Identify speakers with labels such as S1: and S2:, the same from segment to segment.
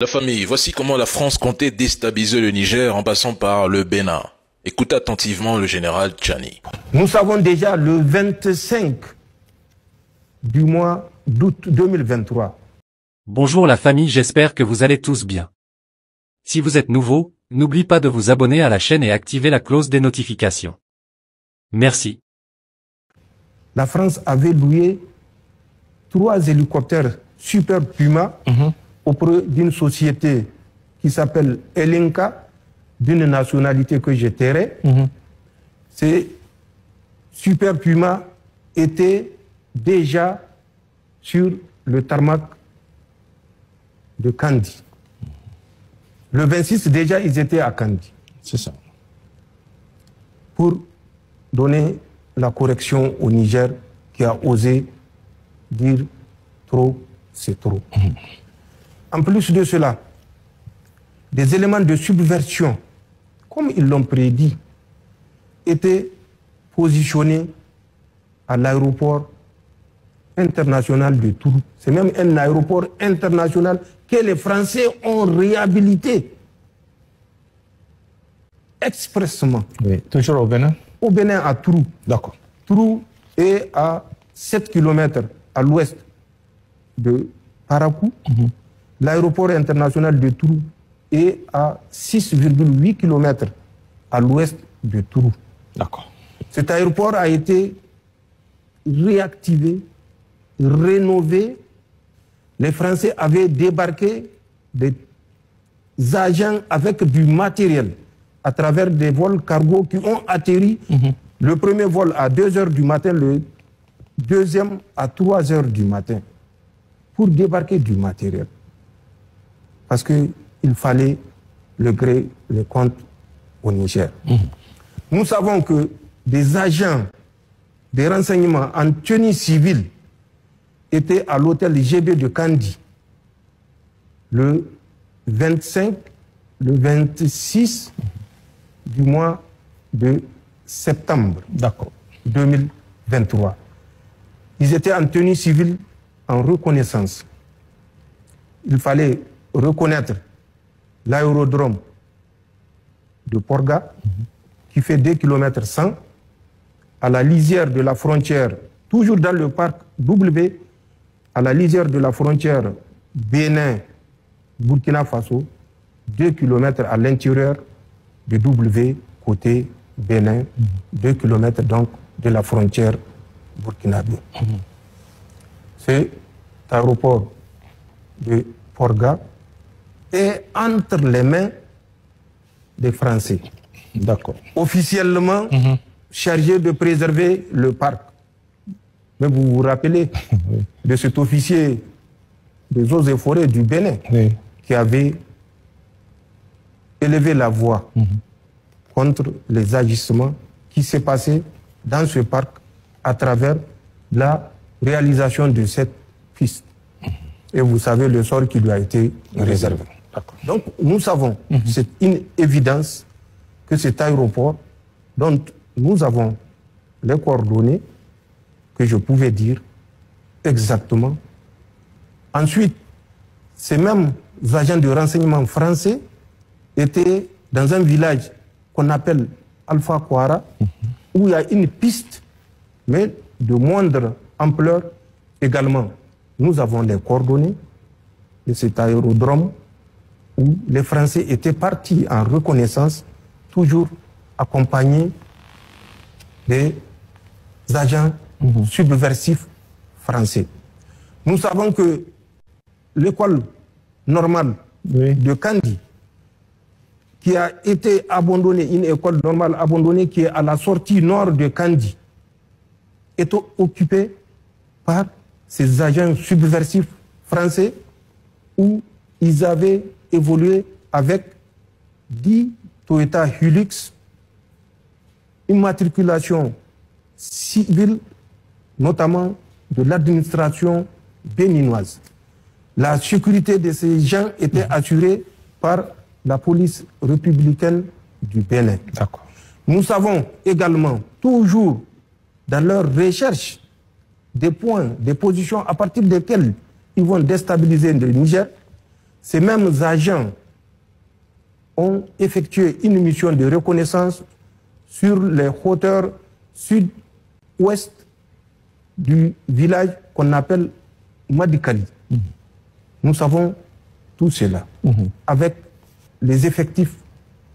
S1: La famille, voici comment la France comptait déstabiliser le Niger en passant par le Bénin. Écoutez attentivement le général Tchani.
S2: Nous savons déjà le 25 du mois d'août 2023.
S3: Bonjour la famille, j'espère que vous allez tous bien. Si vous êtes nouveau, n'oubliez pas de vous abonner à la chaîne et activer la cloche des notifications. Merci.
S2: La France avait loué 3 hélicoptères Super Puma auprès d'une société qui s'appelle Elenka, d'une nationalité que je tairai. Ces Super Puma étaient déjà sur le tarmac de Kandi. Le 26, déjà, ils étaient à Kandi.
S4: C'est ça.
S2: Pour donner la correction au Niger qui a osé dire trop, c'est trop. En plus de cela, des éléments de subversion, comme ils l'ont prédit, étaient positionnés à l'aéroport international de Tours. C'est même un aéroport international que les Français ont réhabilité expressément.
S4: Oui. Toujours au Bénin?
S2: Au Bénin, à Tours.
S4: D'accord.
S2: Tours est à 7 km à l'ouest de Parakou. L'aéroport international de Tours est à 6,8 km à l'ouest de Tours.
S4: D'accord.
S2: Cet aéroport a été réactivé, rénové. Les Français avaient débarqué des agents avec du matériel à travers des vols cargo qui ont atterri. Le premier vol à 2 h du matin, le deuxième à 3 h du matin, pour débarquer du matériel. Parce qu'il fallait le gré, le compte au Niger. Nous savons que des agents des renseignements en tenue civile étaient à l'hôtel GB de Kandi le 25, le 26 du mois de septembre 2023. Ils étaient en tenue civile en reconnaissance. Il fallait reconnaître l'aérodrome de Porga, qui fait 2 km 100, à la lisière de la frontière, toujours dans le parc W, à la lisière de la frontière Bénin-Burkina Faso, 2 km à l'intérieur de W, côté Bénin, 2 km donc de la frontière burkinabé. Cet aéroport de Porga est entre les mains des Français.
S4: D'accord.
S2: Officiellement chargé de préserver le parc. Mais vous vous rappelez de cet officier des eaux et forêts du Bénin qui avait élevé la voix contre les agissements qui s'est passé dans ce parc à travers la réalisation de cette piste. Et vous savez le sort qui lui a été réservé. Donc nous savons, c'est une évidence que cet aéroport dont nous avons les coordonnées que je pouvais dire exactement. Ensuite, ces mêmes agents de renseignement français étaient dans un village qu'on appelle Alpha Kouara, où il y a une piste, mais de moindre ampleur également. Nous avons les coordonnées de cet aérodrome où les Français étaient partis en reconnaissance, toujours accompagnés des agents subversifs français. Nous savons que l'école normale de Kandi, qui a été abandonnée, une école normale abandonnée qui est à la sortie nord de Kandi, est occupée par ces agents subversifs français où ils avaient évolué avec 10 Toyota Hilux, une matriculation civile, notamment de l'administration béninoise. La sécurité de ces gens était assurée par la police républicaine du Bénin. Nous savons également, toujours dans leur recherche, des points, des positions à partir desquelles ils vont déstabiliser le Niger. ces mêmes agents ont effectué une mission de reconnaissance sur les hauteurs sud-ouest du village qu'on appelle Madikali. Nous savons tout cela, avec les effectifs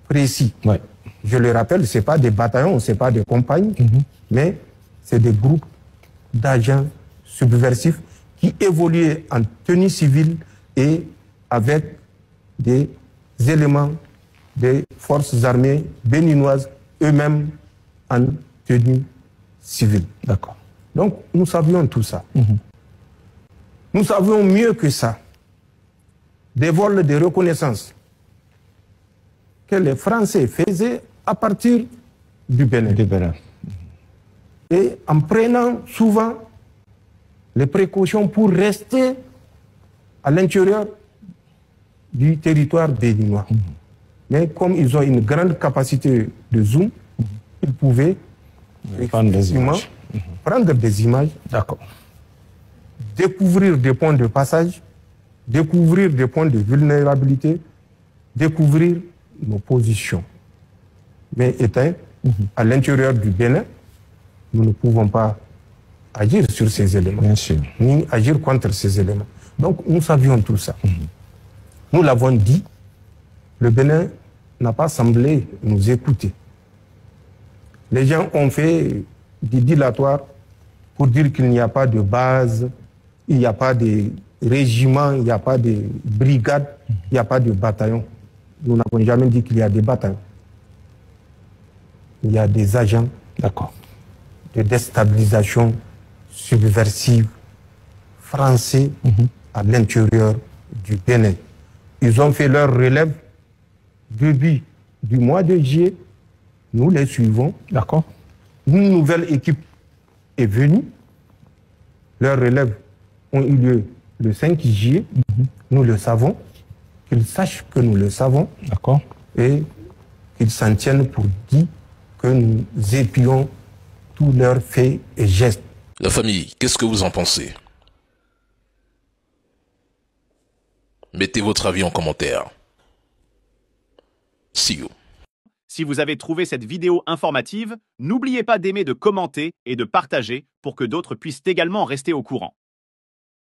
S2: précis.
S4: Ouais.
S2: Je le rappelle, ce n'est pas des bataillons, ce n'est pas des compagnies, mais c'est des groupes d'agents subversifs qui évoluaient en tenue civile et avec des éléments des forces armées béninoises eux-mêmes en tenue civile.
S4: D'accord.
S2: Donc, nous savions tout ça. Nous savions mieux que ça. Des vols de reconnaissance que les Français faisaient à partir du Bénin. Et en prenant souvent les précautions pour rester à l'intérieur du territoire béninois. Mais comme ils ont une grande capacité de zoom, ils pouvaient
S4: prendre des images.
S2: Prendre des images,
S4: D'accord.
S2: découvrir des points de passage, découvrir des points de vulnérabilité, découvrir nos positions. Mais étant à l'intérieur du Bénin, nous ne pouvons pas agir sur ces éléments,
S4: Bien sûr.
S2: ni agir contre ces éléments. Donc nous savions tout ça. Nous l'avons dit, le Bénin n'a pas semblé nous écouter. Les gens ont fait des dilatoires pour dire qu'il n'y a pas de base, il n'y a pas de régiment, il n'y a pas de brigade, il n'y a pas de bataillon. Nous n'avons jamais dit qu'il y a des bataillons. Il y a des agents de déstabilisation subversive français à l'intérieur du Bénin. Ils ont fait leur relève début du mois de juillet. Nous les suivons.
S4: D'accord.
S2: Une nouvelle équipe est venue. Leurs relèves ont eu lieu le 5 juillet. Nous le savons. Qu'ils sachent que nous le savons.
S4: D'accord.
S2: Et qu'ils s'en tiennent pour dire que nous épions tous leurs faits et gestes.
S1: La famille, qu'est-ce que vous en pensez? Mettez votre avis en commentaire. See you.
S5: Si vous avez trouvé cette vidéo informative, n'oubliez pas d'aimer, de commenter et de partager pour que d'autres puissent également rester au courant.